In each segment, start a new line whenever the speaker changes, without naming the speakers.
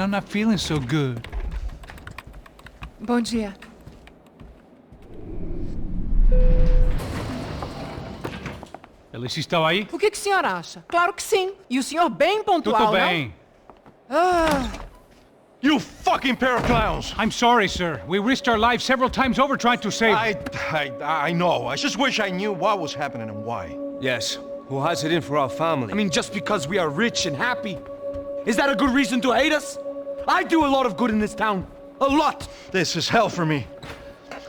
I'm not feeling so good.
Bom dia.
Alice estava aí?
O que o senhor acha? Claro que sim. E o senhor bem pontual,
Tudo bem.
não? Ah,
You fucking pair of clowns!
I'm sorry, sir. We risked our lives several times over trying to save...
I know. I just wish I knew what was happening and why.
Yes, who has it in for our family?
I mean, just because we are rich and happy, is that a good reason to hate us? I do a lot of good in this town. A lot!
This is hell for me.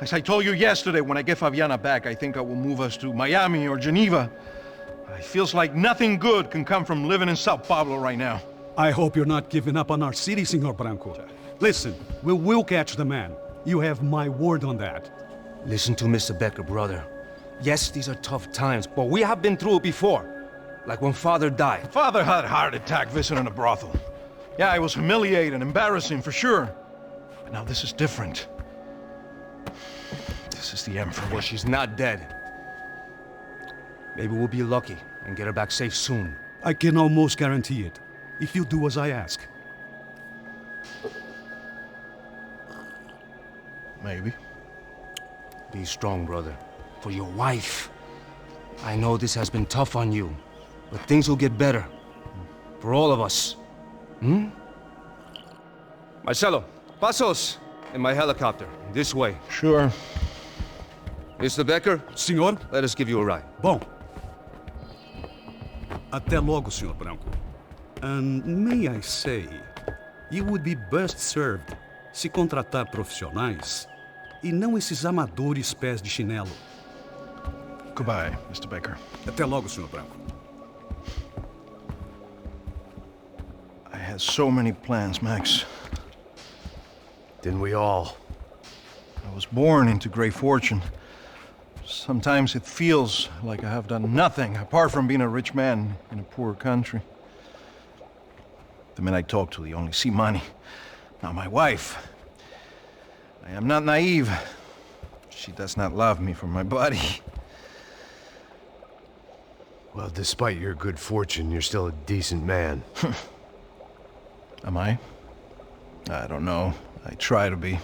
As I told you yesterday, when I get Fabiana back, I think I will move us to Miami or Geneva. It feels like nothing good can come from living in Sao Paulo right now.
I hope you're not giving up on our city, Senor Branco. Listen, we will catch the man. You have my word on that.
Listen to Mr. Becker, brother. Yes, these are tough times, but we have been through it before. Like when Father died.
Father had a heart attack visiting a brothel. Yeah, it was humiliating, embarrassing, for sure. But now this is different. This is the end for me.
Well, she's not dead. Maybe we'll be lucky and get her back safe soon.
I can almost guarantee it, if you do as I ask.
Maybe.
Be strong, brother. For your wife. I know this has been tough on you, but things will get better. For all of us. Hmm? Marcelo, pasos in my helicopter. This way.
Sure.
Mr. Becker,
Senhor?
let us give you a ride.
Bom. Até logo, Senhor Branco. And may I say, you would be best served se contratar profissionais e não esses amadores pés de chinelo.
Goodbye, Mr. Baker.
Até logo, Senhor Branco.
I had so many plans, Max.
Didn't we all?
I was born into great fortune. Sometimes it feels like I have done nothing apart from being a rich man in a poor country. The men I talk to, they only see money. Now my wife, I am not naive. She does not love me for my body.
Well, despite your good fortune, you're still a decent man.
Am I? I don't know. I try to be.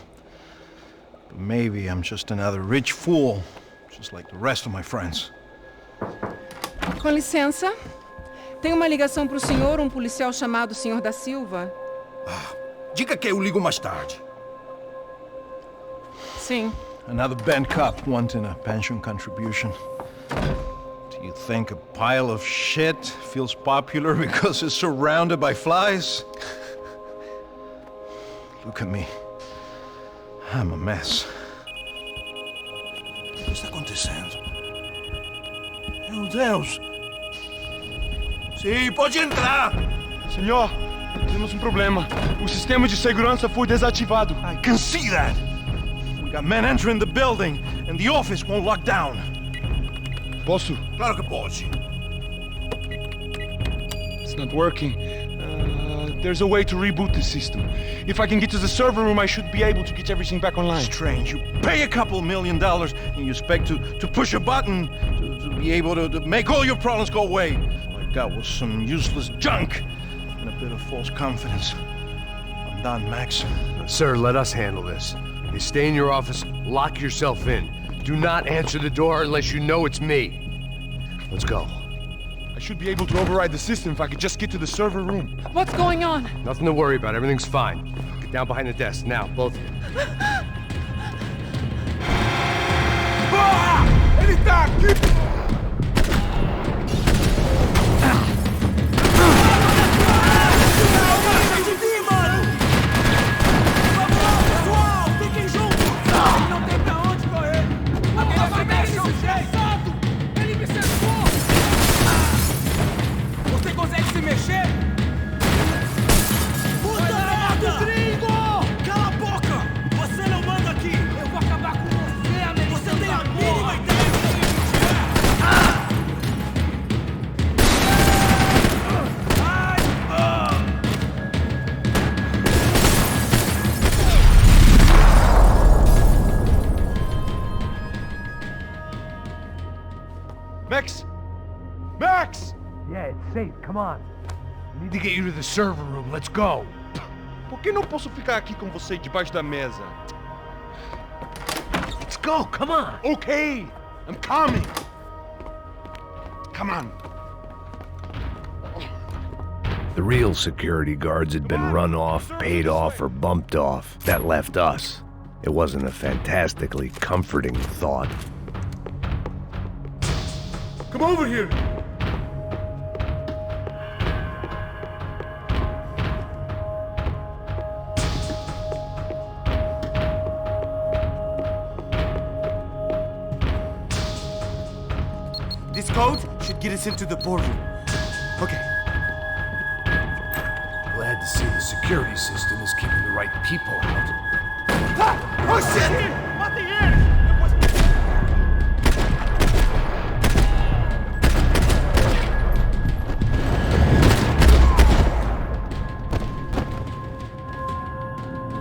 But maybe I'm just another rich fool, just like the rest of my friends.
com licença. Tem uma ligação para o senhor, um policial chamado Sr. da Silva.
Diga que eu ligo mais tarde.
Sim.
Another band cop wanting a pension contribution. Do you think a pile of shit feels popular because it's surrounded by flies? Look at me. I'm a mess.
O que está acontecendo? Meu Deus! Sim, pode entrar!
Senhor, temos um problema. O sistema de segurança foi desativado.
I can see that! We got men entering the building, and the office won't lock down.
Posso?
Claro que pode.
It's not working. There's a way to reboot the system. If I can get to the server room, I should be able to get everything back online.
Strange. You pay a couple $1 million, and you expect to push a button to be able to make all your problems go away. All I got was some useless junk and a bit of false confidence. I'm done, Max.
Sir, let us handle this. You stay in your office, lock yourself in. Do not answer the door unless you know it's me. Let's go.
I should be able to override the system if I could just get to the server room.
What's going on?
Nothing to worry about. Everything's fine. Get down behind the desk. Now, both of you.
Ele tá aqui!
Max! Max!
Yeah, it's safe. Come on. We need to get you to the server room. Let's go.
Por que não posso ficar aqui com você debaixo da mesa?
Let's go, come on!
Okay, I'm coming. Come on.
The real security guards had been run off, paid off, or bumped off. That left us. It wasn't a fantastically comforting thought.
Come over here.
This code should get us into the boardroom. Okay.
Glad to see the security system is keeping the right people out.
Oh shit!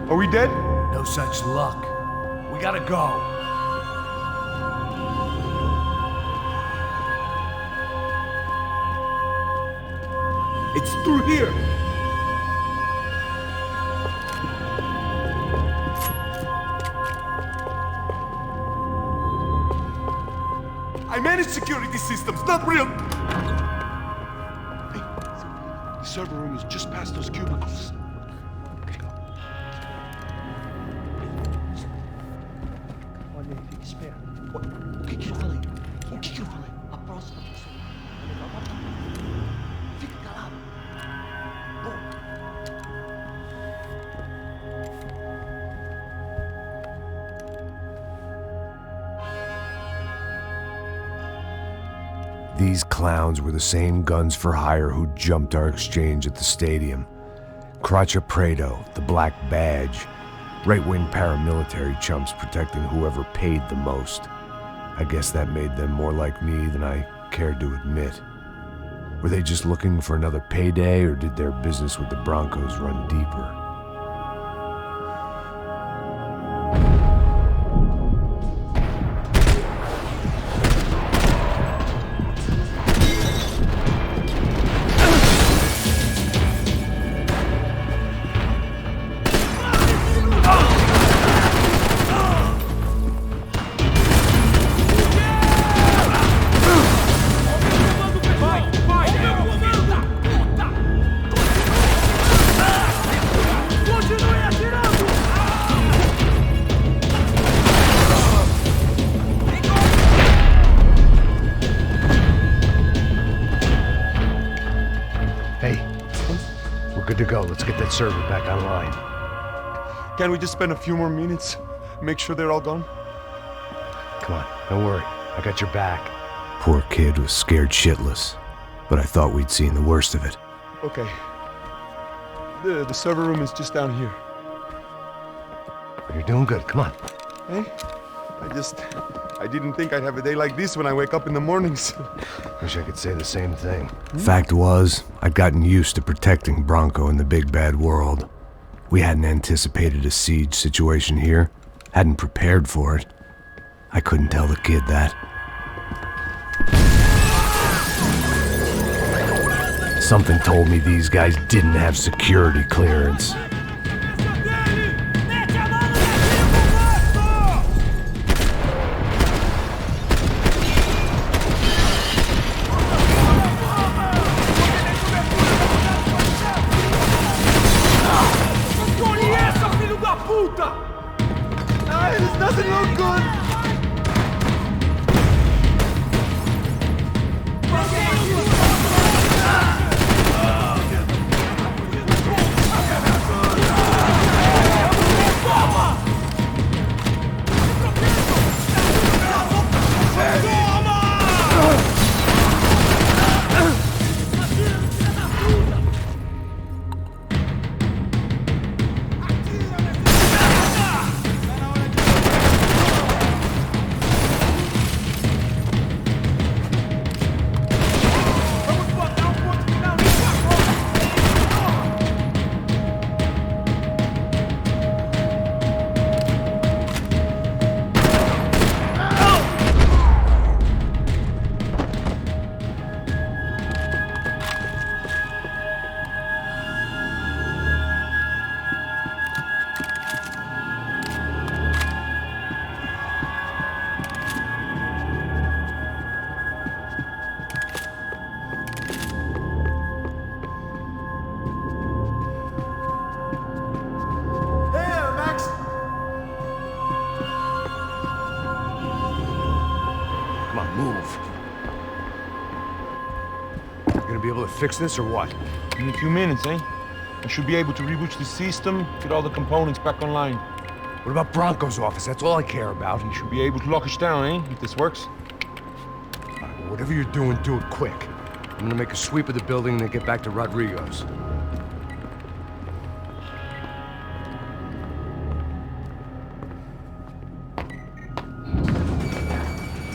Are we dead?
No such luck. We gotta go.
It's through here. I manage security systems, not real.
Hey, the server room is just past those cubicles. Let's go.
Olha aí, fica esperto.
O que eu falei? O que eu falei?
A próxima pessoa vai levar uma bala. Fica calado.
These clowns were the same guns for hire who jumped our exchange at the stadium. Craccia Prado, the Black Badge, right-wing paramilitary chumps protecting whoever paid the most. I guess that made them more like me than I cared to admit. Were they just looking for another payday, or did their business with the Broncos run deeper? Good to go. Let's get that server back online.
Can we just spend a few more minutes? Make sure they're all gone?
Come on, don't worry. I got your back. Poor kid was scared shitless, but I thought we'd seen the worst of it.
Okay. The server room is just down here.
You're doing good. Come on.
Hey, I didn't think I'd have a day like this when I wake up in the mornings.
Wish I could say the same thing. Fact was, I'd gotten used to protecting Bronco in the big bad world. We hadn't anticipated a siege situation here, hadn't prepared for it. I couldn't tell the kid that. Something told me these guys didn't have security clearance.
This doesn't look good.
Move. You gonna be able to fix this or what?
In a few minutes, eh? I should be able to reboot the system, get all the components back online.
What about Bronco's office? That's all I care about.
You should be able to lock us down, eh? If this works.
All right, well, whatever you're doing, do it quick. I'm gonna make a sweep of the building and then get back to Rodrigo's.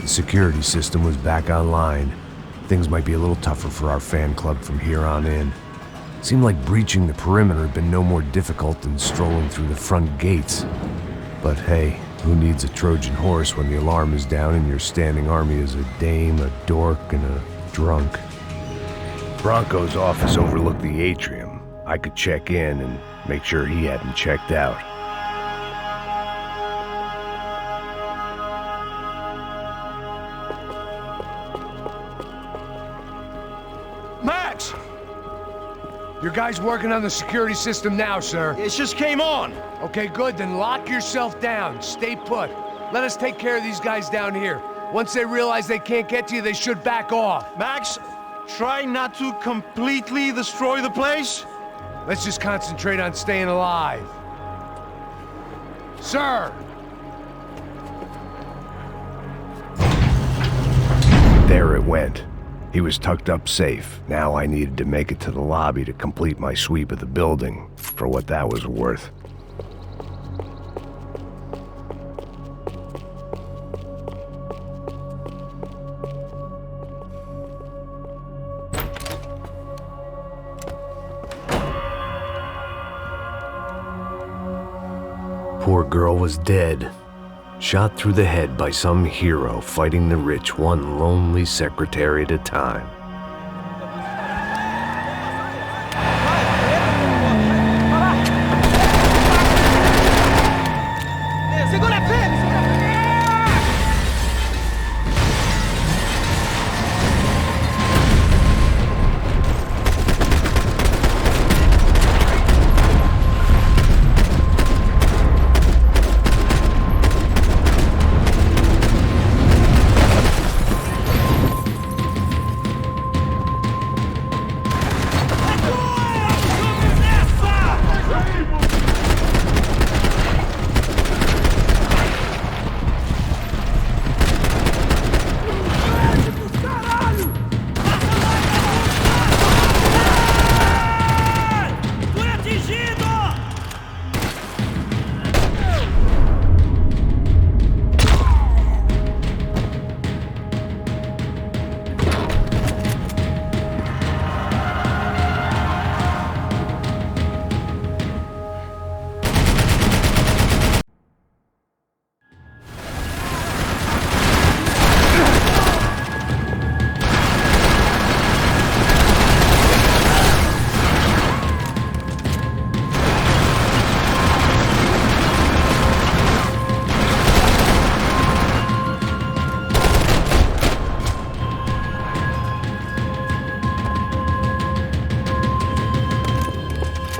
The security system was back online. Things might be a little tougher for our fan club from here on in. Seemed like breaching the perimeter had been no more difficult than strolling through the front gates. But hey, who needs a Trojan horse when the alarm is down and your standing army is a dame, a dork, and a drunk? Bronco's office overlooked the atrium. I could check in and make sure he hadn't checked out. Max! Your guy's working on the security system now, sir.
It just came on.
Okay, good, then lock yourself down. Stay put. Let us take care of these guys down here. Once they realize they can't get to you, they should back off.
Max, try not to completely destroy the place.
Let's just concentrate on staying alive. Sir! There it went. He was tucked up safe. Now I needed to make it to the lobby to complete my sweep of the building, for what that was worth. Poor girl was dead. Shot through the head by some hero fighting the rich one lonely secretary at a time.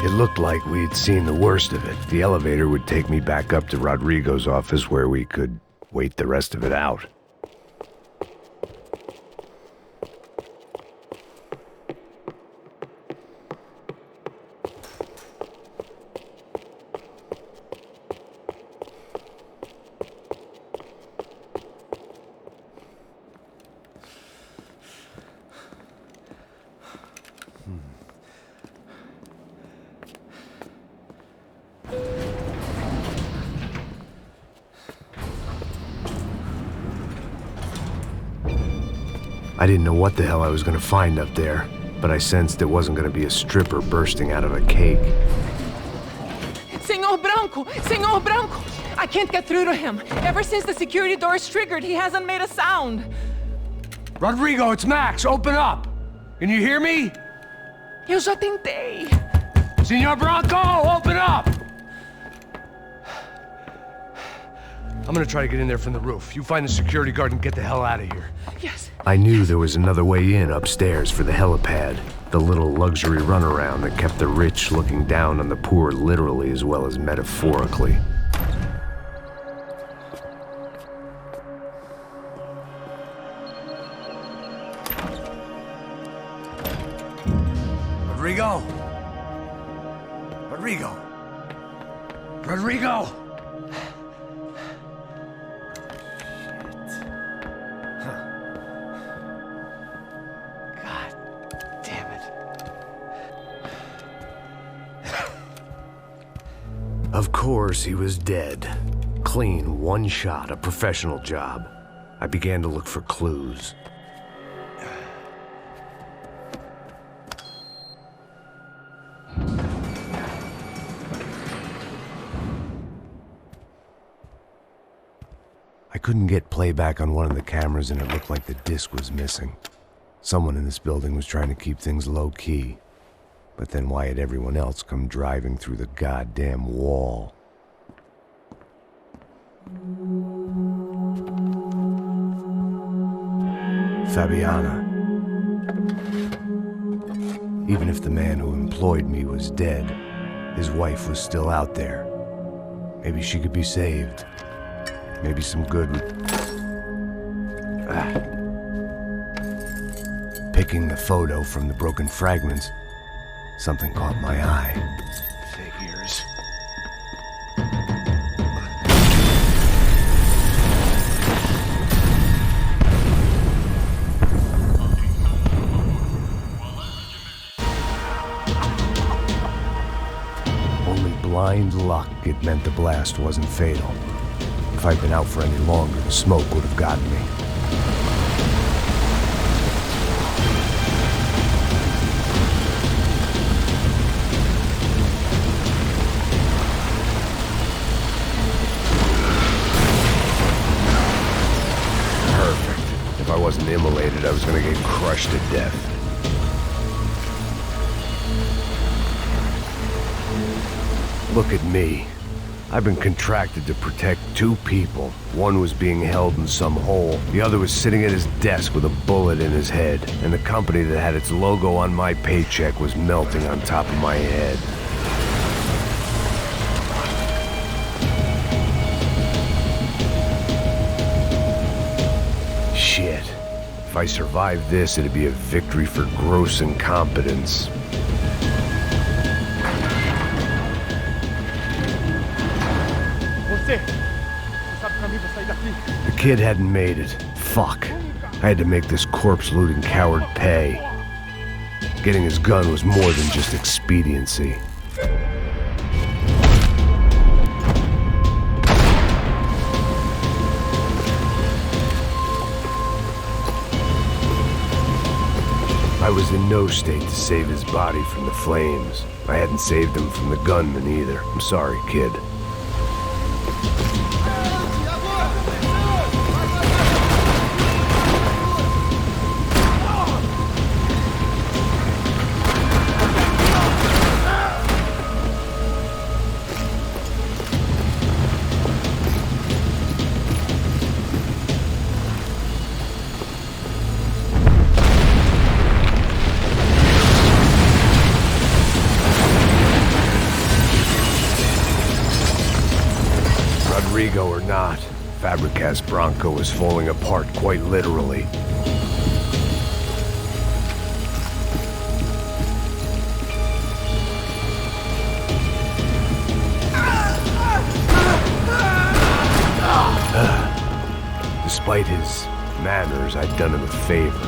It looked like we'd seen the worst of it. The elevator would take me back up to Rodrigo's office where we could wait the rest of it out. I didn't know what the hell I was gonna find up there, but I sensed it wasn't gonna be a stripper bursting out of a cake.
Senor Branco! Senor Branco! I can't get through to him. Ever since the security door is triggered, he hasn't made a sound.
Rodrigo, it's Max! Open up! Can you hear me?
Eu já tentei.
Senor Branco, open up! I'm gonna try to get in there from the roof. You find the security guard and get the hell out of here.
Yes.
I knew there was another way in upstairs for the helipad, the little luxury runaround that kept the rich looking down on the poor literally as well as metaphorically. Rodrigo? Rodrigo? Rodrigo!
God damn it.
Of course, he was dead. Clean, one shot, a professional job. I began to look for clues. I couldn't get playback on one of the cameras and it looked like the disc was missing. Someone in this building was trying to keep things low-key. But then why had everyone else come driving through the goddamn wall? Fabiana. Even if the man who employed me was dead, his wife was still out there. Maybe she could be saved. Maybe some good would... Picking the photo from the broken fragments, something caught my eye. Figures. Only blind luck it meant the blast wasn't fatal. If I'd been out for any longer, the smoke would have gotten me. Perfect. If I wasn't immolated, I was gonna get crushed to death. Look at me. I've been contracted to protect two people. One was being held in some hole. The other was sitting at his desk with a bullet in his head. And the company that had its logo on my paycheck was melting on top of my head. Shit. If I survived this, it'd be a victory for gross incompetence. The kid hadn't made it. Fuck. I had to make this corpse-looting coward pay. Getting his gun was more than just expediency. I was in no state to save his body from the flames. I hadn't saved him from the gunman either. I'm sorry, kid. Rodrigo or not, Fabricas Bronco is falling apart quite literally. Despite his manners, I'd done him a favor.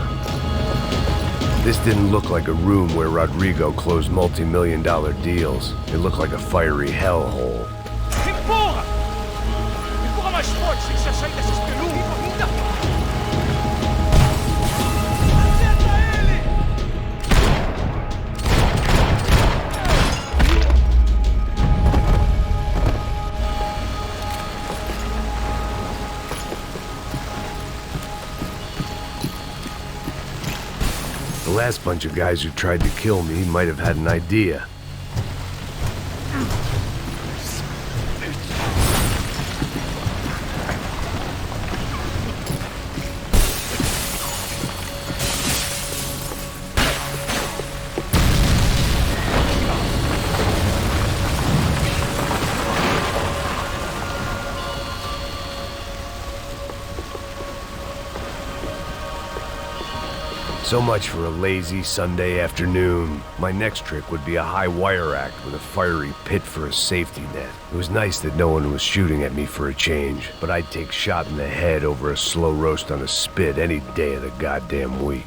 This didn't look like a room where Rodrigo closed multi-million-dollar deals. It looked like a fiery hellhole. The last bunch of guys who tried to kill me might have had an idea. So much for a lazy Sunday afternoon. My next trick would be a high wire act with a fiery pit for a safety net. It was nice that no one was shooting at me for a change, but I'd take shot in the head over a slow roast on a spit any day of the goddamn week.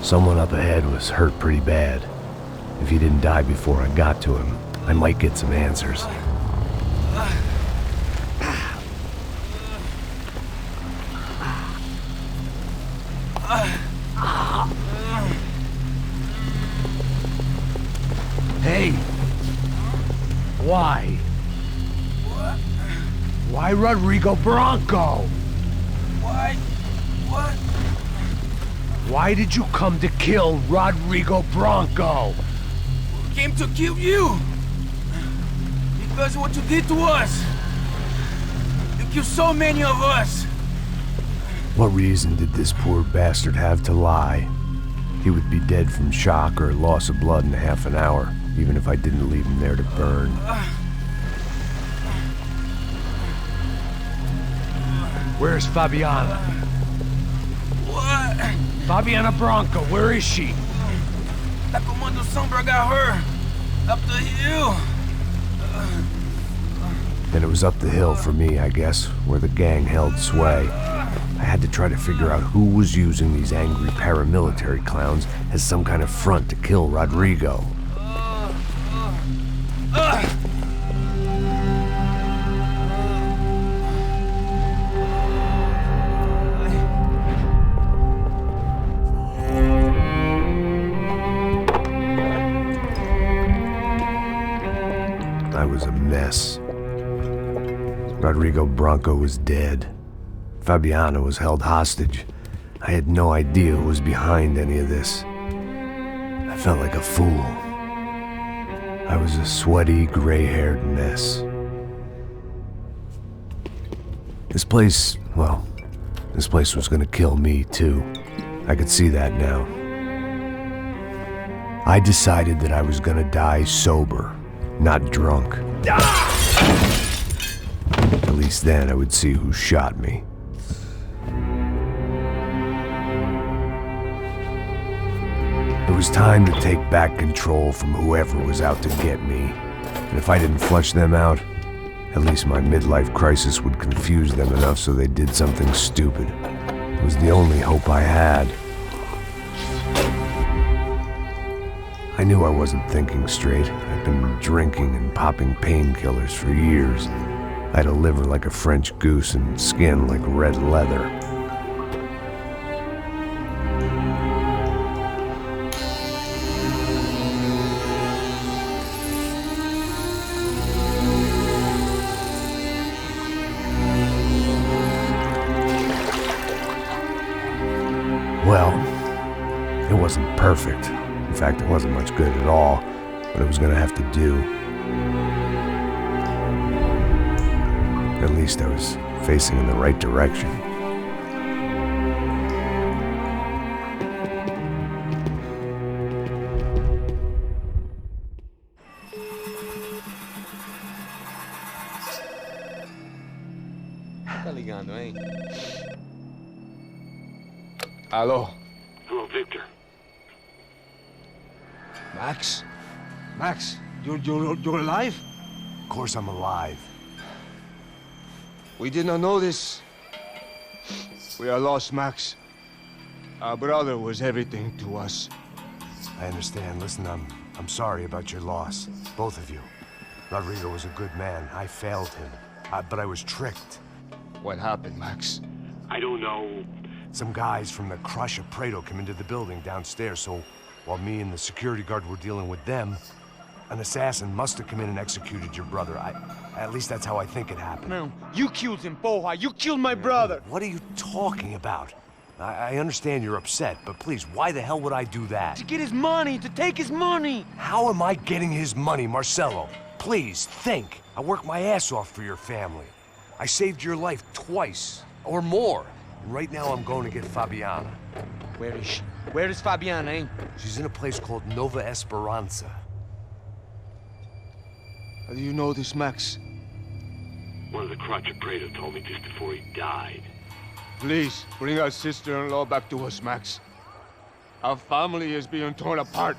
Someone up ahead was hurt pretty bad. If he didn't die before I got to him, I might get some answers.
Hey! Why? Why Rodrigo Bronco?
Why? What?
Why did you come to kill Rodrigo Bronco?
We came to kill you! Because of what you did to us! You killed so many of us!
What reason did this poor bastard have to lie? He would be dead from shock or loss of blood in half an hour, even if I didn't leave him there to burn.
Where's Fabiana?
What?
Fabiana Bronco, where is she?
That Comando Sombra got her! Up the hill!
Then it was up the hill for me, I guess, where the gang held sway. I had to try to figure out who was using these angry paramilitary clowns as some kind of front to kill Rodrigo. I was a mess. Rodrigo Bronco was dead. Fabiana was held hostage. I had no idea who was behind any of this. I felt like a fool. I was a sweaty, gray-haired mess. This place was gonna kill me too. I could see that now. I decided that I was gonna die sober, not drunk. At least then I would see who shot me. It was time to take back control from whoever was out to get me. And if I didn't flush them out, at least my midlife crisis would confuse them enough so they did something stupid. It was the only hope I had. I knew I wasn't thinking straight. I'd been drinking and popping painkillers for years. I had a liver like a French goose and skin like red leather. Well, it wasn't perfect. In fact, it wasn't much good at all, but it was gonna have to do. At least I was facing in the right direction.
Tá ligando, hein? Alô?
Hello, Victor.
Max? Max, you're alive?
Of course I'm alive.
We did not know this. We are lost, Max. Our brother was everything to us.
I understand. Listen, I'm sorry about your loss. Both of you. Rodrigo was a good man. I failed him. But I was tricked.
What happened, Max?
I don't know.
Some guys from the Crush of Prado came into the building downstairs, so while me and the security guard were dealing with them, an assassin must have come in and executed your brother. At least that's how I think it happened.
No, you killed him, Porra. You killed my brother.
What are you talking about? I understand you're upset, but please, why the hell would I do that?
To get his money, to take his money.
How am I getting his money, Marcelo? Please, think. I worked my ass off for your family. I saved your life twice, or more. And right now I'm going to get Fabiana.
Where is she? Where is Fabiana, eh?
She's in a place called Nova Esperanza.
How do you know this, Max?
One of the Crotcha Prado told me just before he died.
Please, bring our sister-in-law back to us, Max. Our family is being torn apart.